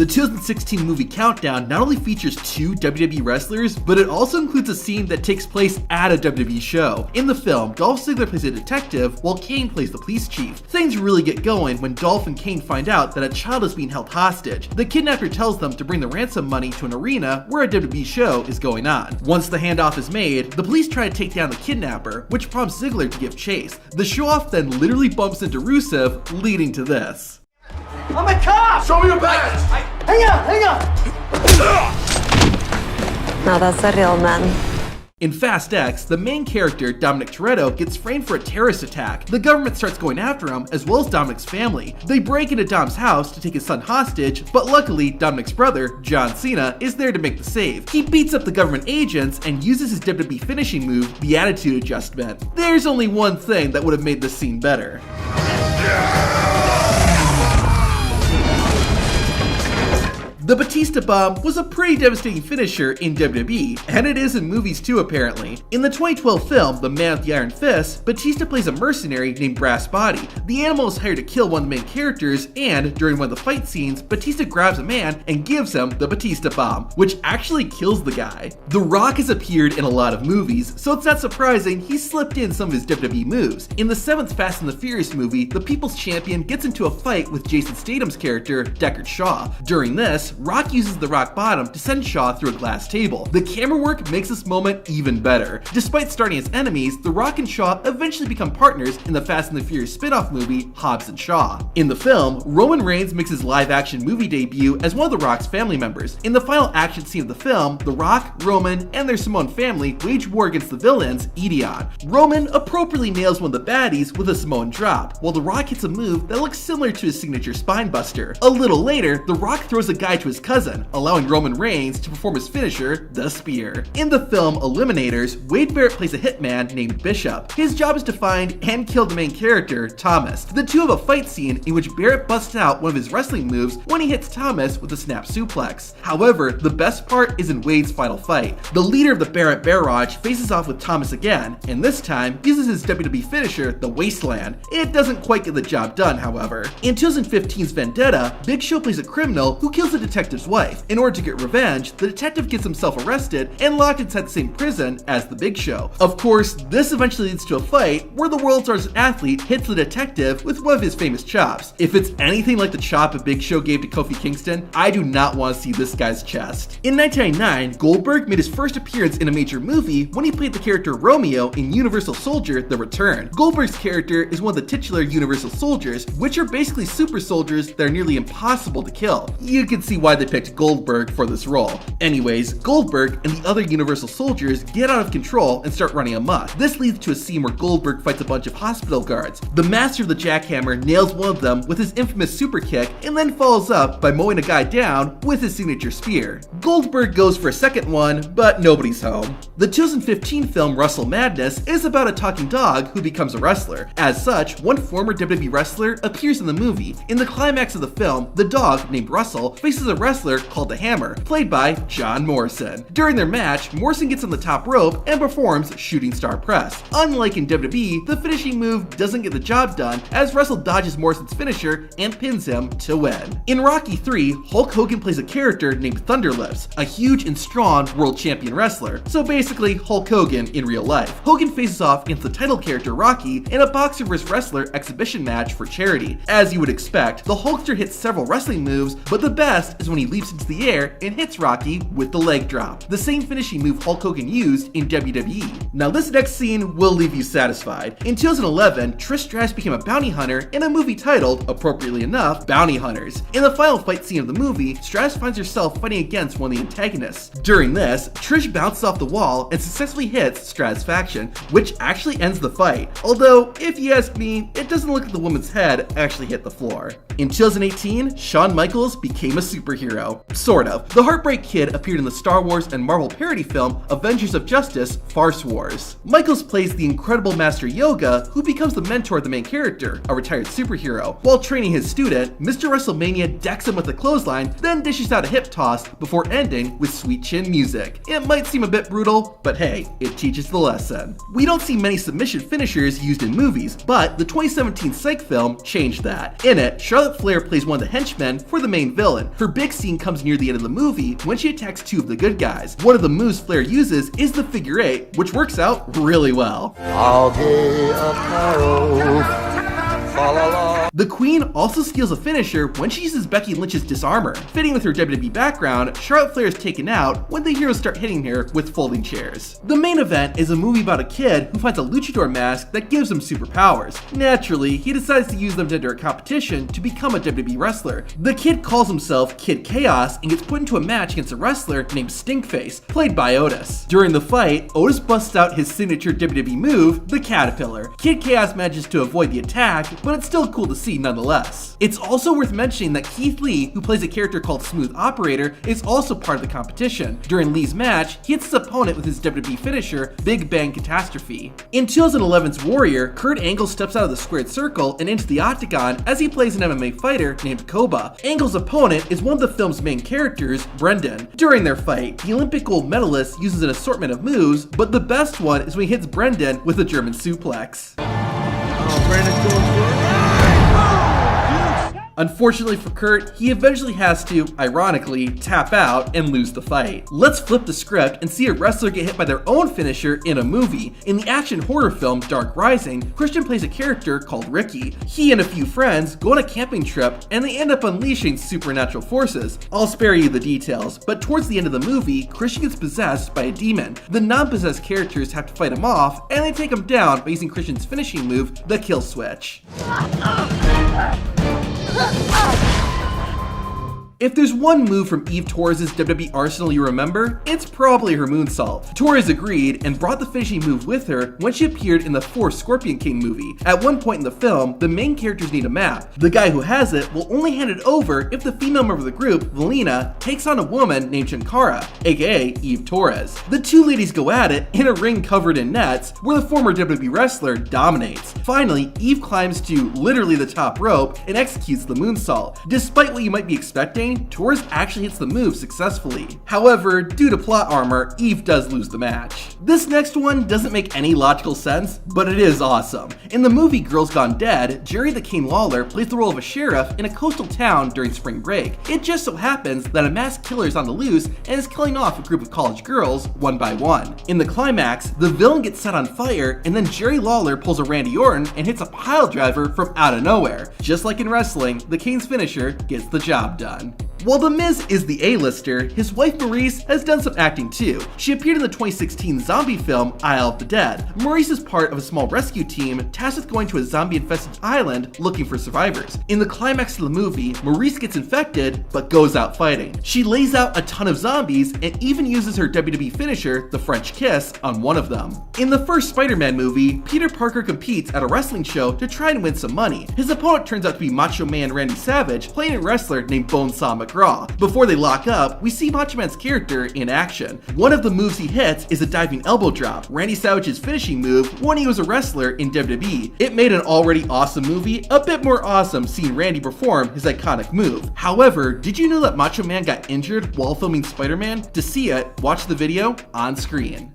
The 2016 movie Countdown not only features 2 WWE wrestlers, but it also includes a scene that takes place at a WWE show. In the film, Dolph Ziggler plays a detective, while Kane plays the police chief. Things really get going when Dolph and Kane find out that a child is being held hostage. The kidnapper tells them to bring the ransom money to an arena where a WWE show is going on. Once the handoff is made, the police try to take down the kidnapper, which prompts Ziggler to give chase. The show-off then literally bumps into Rusev, leading to this. I'm a cop! Show me your badge! Hang on! Now that's a real man. In Fast X, the main character, Dominic Toretto, gets framed for a terrorist attack. The government starts going after him, as well as Dominic's family. They break into Dom's house to take his son hostage, but luckily, Dominic's brother, John Cena, is there to make the save. He beats up the government agents and uses his WWE finishing move, the Attitude Adjustment. There's only one thing that would have made this scene better. The Batista Bomb was a pretty devastating finisher in WWE, and it is in movies too apparently. In the 2012 film, The Man with the Iron Fist, Batista plays a mercenary named Brass Body. The animal is hired to kill one of the main characters, and during one of the fight scenes, Batista grabs a man and gives him the Batista Bomb, which actually kills the guy. The Rock has appeared in a lot of movies, so it's not surprising he slipped in some of his WWE moves. In the 7th Fast and the Furious movie, the People's Champion gets into a fight with Jason Statham's character, Deckard Shaw. During this, Rock uses the rock bottom to send Shaw through a glass table. The camera work makes this moment even better. Despite starting as enemies, The Rock and Shaw eventually become partners in the Fast and the Furious spin-off movie Hobbs and Shaw. In the film, Roman Reigns makes his live-action movie debut as one of The Rock's family members. In the final action scene of the film, The Rock, Roman, and their Samaon family wage war against the villains, Ideon. Roman appropriately nails one of the baddies with a Samoan drop, while The Rock hits a move that looks similar to his signature spine buster. A little later, The Rock throws a guy to his cousin, allowing Roman Reigns to perform his finisher, the Spear. In the film Eliminators, Wade Barrett plays a hitman named Bishop. His job is to find and kill the main character, Thomas. The two have a fight scene in which Barrett busts out one of his wrestling moves when he hits Thomas with a snap suplex. However, the best part is in Wade's final fight. The leader of the Barrett Barrage faces off with Thomas again, and this time uses his WWE finisher, the Wasteland. It doesn't quite get the job done, however. In 2015's Vendetta, Big Show plays a criminal who kills a detective's wife. In order to get revenge, the detective gets himself arrested and locked inside the same prison as the Big Show. Of course, this eventually leads to a fight where the world's largest athlete hits the detective with one of his famous chops. If it's anything like the chop a Big Show gave to Kofi Kingston, I do not want to see this guy's chest. In 1999, Goldberg made his first appearance in a major movie when he played the character Romeo in Universal Soldier: The Return. Goldberg's character is one of the titular Universal Soldiers, which are basically super soldiers that are nearly impossible to kill. You can see why they picked Goldberg for this role. Anyways, Goldberg and the other Universal Soldiers get out of control and start running amok. This leads to a scene where Goldberg fights a bunch of hospital guards. The master of the jackhammer nails one of them with his infamous super kick and then follows up by mowing a guy down with his signature spear. Goldberg goes for a second one, but nobody's home. The 2015 film Wrestle Madness is about a talking dog who becomes a wrestler. As such, one former WWE wrestler appears in the movie. In the climax of the film, the dog, named Russell, faces a wrestler called the Hammer, played by John Morrison. During their match, Morrison gets on the top rope and performs Shooting Star Press. Unlike in WWE, the finishing move doesn't get the job done, as Russell dodges Morrison's finisher and pins him to win. In Rocky III, Hulk Hogan plays a character named Thunderlips, a huge and strong world champion wrestler. So basically, Hulk Hogan in real life. Hogan faces off against the title character Rocky in a boxer vs wrestler exhibition match for charity. As you would expect, the Hulkster hits several wrestling moves, but the best is when he leaps into the air and hits Rocky with the leg drop, the same finishing move Hulk Hogan used in WWE. Now this next scene will leave you satisfied. In 2011, Trish Stratus became a bounty hunter in a movie titled, appropriately enough, Bounty Hunters. In the final fight scene of the movie, Stratus finds herself fighting against one of the antagonists. During this, Trish bounces off the wall and successfully hits Stratus' faction, which actually ends the fight. Although, if you ask me, it doesn't look like the woman's head actually hit the floor. In 2018, Shawn Michaels became a superhero. Sort of. The Heartbreak Kid appeared in the Star Wars and Marvel parody film Avengers of Justice: Farce Wars. Michaels plays the incredible Master Yoga, who becomes the mentor of the main character, a retired superhero. While training his student, Mr. WrestleMania decks him with a clothesline, then dishes out a hip toss before ending with sweet chin music. It might seem a bit brutal, but hey, it teaches the lesson. We don't see many submission finishers used in movies, but the 2017 Psych film changed that. In it, Charlotte Flair plays one of the henchmen for the main villain. Her big scene comes near the end of the movie when she attacks two of the good guys. One of the moves Flair uses is the figure 8, which works out really well. All day apparel. Fa la la. The Queen also steals a finisher when she uses Becky Lynch's disarmor. Fitting with her WWE background, Charlotte Flair is taken out when the heroes start hitting her with folding chairs. The main event is a movie about a kid who finds a luchador mask that gives him superpowers. Naturally, he decides to use them to enter a competition to become a WWE wrestler. The kid calls himself Kid Chaos and gets put into a match against a wrestler named Stinkface, played by Otis. During the fight, Otis busts out his signature WWE move, the Caterpillar. Kid Chaos manages to avoid the attack, but it's still cool to see nonetheless. It's also worth mentioning that Keith Lee, who plays a character called Smooth Operator, is also part of the competition. During Lee's match, he hits his opponent with his WWE finisher, Big Bang Catastrophe. In 2011's Warrior, Kurt Angle steps out of the squared circle and into the octagon as he plays an MMA fighter named Koba. Angle's opponent is one of the film's main characters, Brendan. During their fight, the Olympic gold medalist uses an assortment of moves, but the best one is when he hits Brendan with a German suplex. Brandon's going for it. Unfortunately for Kurt, he eventually has to, ironically, tap out and lose the fight. Let's flip the script and see a wrestler get hit by their own finisher in a movie. In the action horror film Dark Rising, Christian plays a character called Ricky. He and a few friends go on a camping trip and they end up unleashing supernatural forces. I'll spare you the details, but towards the end of the movie, Christian gets possessed by a demon. The non-possessed characters have to fight him off and they take him down by using Christian's finishing move, the kill switch. If there's one move from Eve Torres' WWE arsenal you remember, it's probably her moonsault. Torres agreed and brought the finishing move with her when she appeared in the fourth Scorpion King movie. At one point in the film, the main characters need a map. The guy who has it will only hand it over if the female member of the group, Valina, takes on a woman named Chinkara, aka Eve Torres. The two ladies go at it in a ring covered in nets, where the former WWE wrestler dominates. Finally, Eve climbs to literally the top rope and executes the moonsault. Despite what you might be expecting, Torres actually hits the move successfully. However, due to plot armor, Eve does lose the match. This next one doesn't make any logical sense, but it is awesome. In the movie Girls Gone Dead, Jerry the King Lawler plays the role of a sheriff in a coastal town during spring break. It just so happens that a masked killer is on the loose and is killing off a group of college girls one by one. In the climax, the villain gets set on fire and then Jerry Lawler pulls a Randy Orton and hits a pile driver from out of nowhere. Just like in wrestling, the King's finisher gets the job done. While The Miz is the A-lister, his wife Maurice has done some acting too. She appeared in the 2016 zombie film Isle of the Dead. Maurice is part of a small rescue team tasked with going to a zombie-infested island looking for survivors. In the climax of the movie, Maurice gets infected but goes out fighting. She lays out a ton of zombies and even uses her WWE finisher, the French Kiss, on one of them. In the first Spider-Man movie, Peter Parker competes at a wrestling show to try and win some money. His opponent turns out to be Macho Man Randy Savage, playing a wrestler named Bonesaw McGraw. Before they lock up, we see Macho Man's character in action. One of the moves he hits is a diving elbow drop, Randy Savage's finishing move when he was a wrestler in WWE. It made an already awesome movie a bit more awesome seeing Randy perform his iconic move. However, did you know that Macho Man got injured while filming Spider-Man? To see it, watch the video on screen.